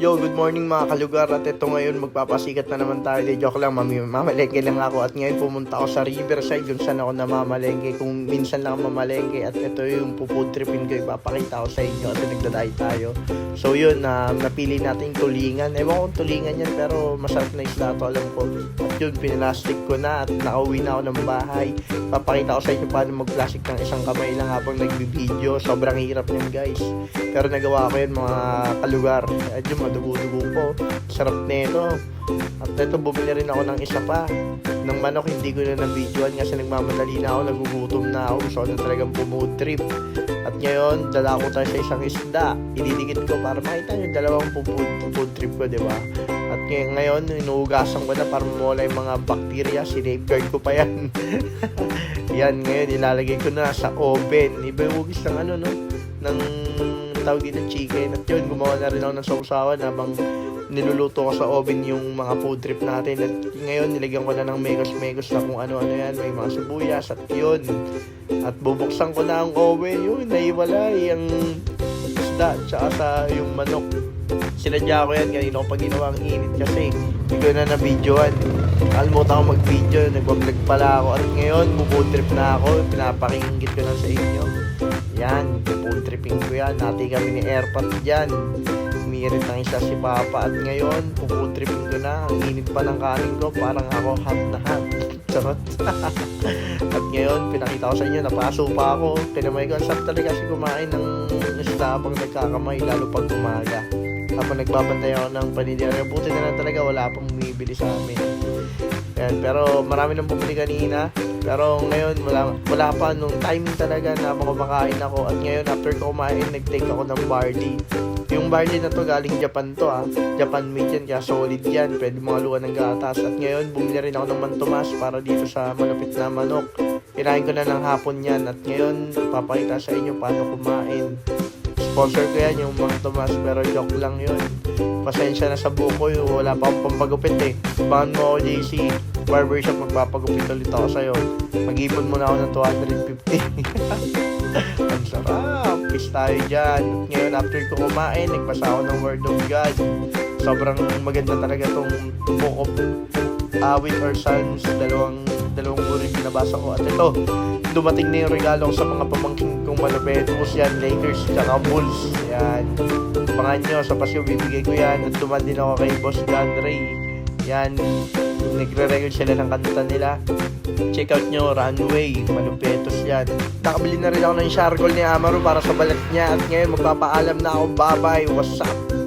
Yo, good morning mga kalugar. At ito ngayon, magpapasikat na naman tayo. De, joke lang, mamalengke lang ako. At ngayon pumunta ako sa Riverside kung saan ako namamalengke. Kung minsan lang mamalengke. At ito yung pufood tripin ko. Ipapakita ko sa inyo at nagdaday tayo. So yun, napili natin tulingan. Ewan kong tulingan yan, pero masarap na isla to, alam ko. At yun, pinalastik ko na at nakauwi na ako ng bahay. Papakita ko sa inyo paano mag-plastic ng isang kamay lang habang nagbibideo. Sobrang hirap yan, guys. Pero nagawa ko yun, mga kalugar. At yun, madugo-dugo po. Sarap nito. At ito, bumili rin ako ng isa pa. Ng manok, hindi ko na na-videoan kasi nagmamadali na ako, nagugutom na ako. Gusto ko na talagang pumood trip. At ngayon, dala ko tayo sa isang isda. Ididikit ko para makita yung dalawang food trip ko, diba? At ngayon, inuugasan ko na para mawala yung mga bacteria. Sinafeguard ko pa yan. Yan, ngayon, ilalagay ko na sa oven. Ibawugis ng ano, no? Ng tawag dito chicken. At yun, gumawa na rin ako ng sausawan habang niluluto ko sa oven yung mga food trip natin. At ngayon, nilagyan ko na ng megos na kung ano-ano yan. May mga sibuyas at yun. At bubuksan ko na ang oven. Yun, naiwalay ang isda tsaka sa yung manok. Sinadya ko yan. Kanina ko pa ginawa ang init kasi hindi ko na na-videoan. Kalimutan ko mag-video. Nagbablog pala ako. At ngayon, food trip na ako. Pinapakingit ko lang sa inyo. Yan, food tripping ko yan. Nati kami ni Airpot dyan. Umiirit ng isa si Papa. At ngayon, food tripping ko na. Ang init pa ng kanin ko. Parang ako hot na hot. Charot. At ngayon, pinakita ko sa inyo. Napaso pa ako. Kinamay ko. Ang sarap talaga kasi kumain ng isda habang nagkakamay. Lalo pag umaga. Habang nagbabantay ako ng panidya. Buti na lang talaga. Wala pang bumibili sa amin. Yan, pero marami nang bumili kanina. Pero ngayon, wala pa nung timing talaga na kumakain ako. At ngayon, after ko kumain, nag-take ako ng barley. Yung barley na to, galing Japan to Japan made yan, kaya solid yan. Pwede mga luwan ng gatas. At ngayon, bumili rin ako ng mantomas para dito sa malapit na manok. Kinain ko na ng hapon yan. At ngayon, papakita sa inyo paano kumain. Sponsor ko yan, yung mantomas, pero joke lang yun. Pasensya na sa buko yun. Wala pa akong pampagupit eh. Bahan mo ako, JC. Barbershop, magpapagupit ulit ako sa'yo. Mag-ipon muna ako ng 250. Ang sarap. Kiss tayo dyan. Ngayon, after ko kumain, nagbasa ako ng Word of God. Sobrang maganda talaga tong Book of Awit or Psalms. Dalawang buring binabasa ko. At ito, dumating na yung regalo ko sa mga pamangking kong malupetos yan. Lakers, tsaka Bulls. Yan. Abangan nyo, sa pasyo bibigay ko yan. At duman din ako kay Boss John Ray. Yan. Nagre-record sila ng kanta nila. Check out nyo, Runway, malupetos yan. Nakabili na rin ako ng charcoal ni Amaro para sa balat niya. At ngayon magpapaalam na ako. Bye bye, what's up?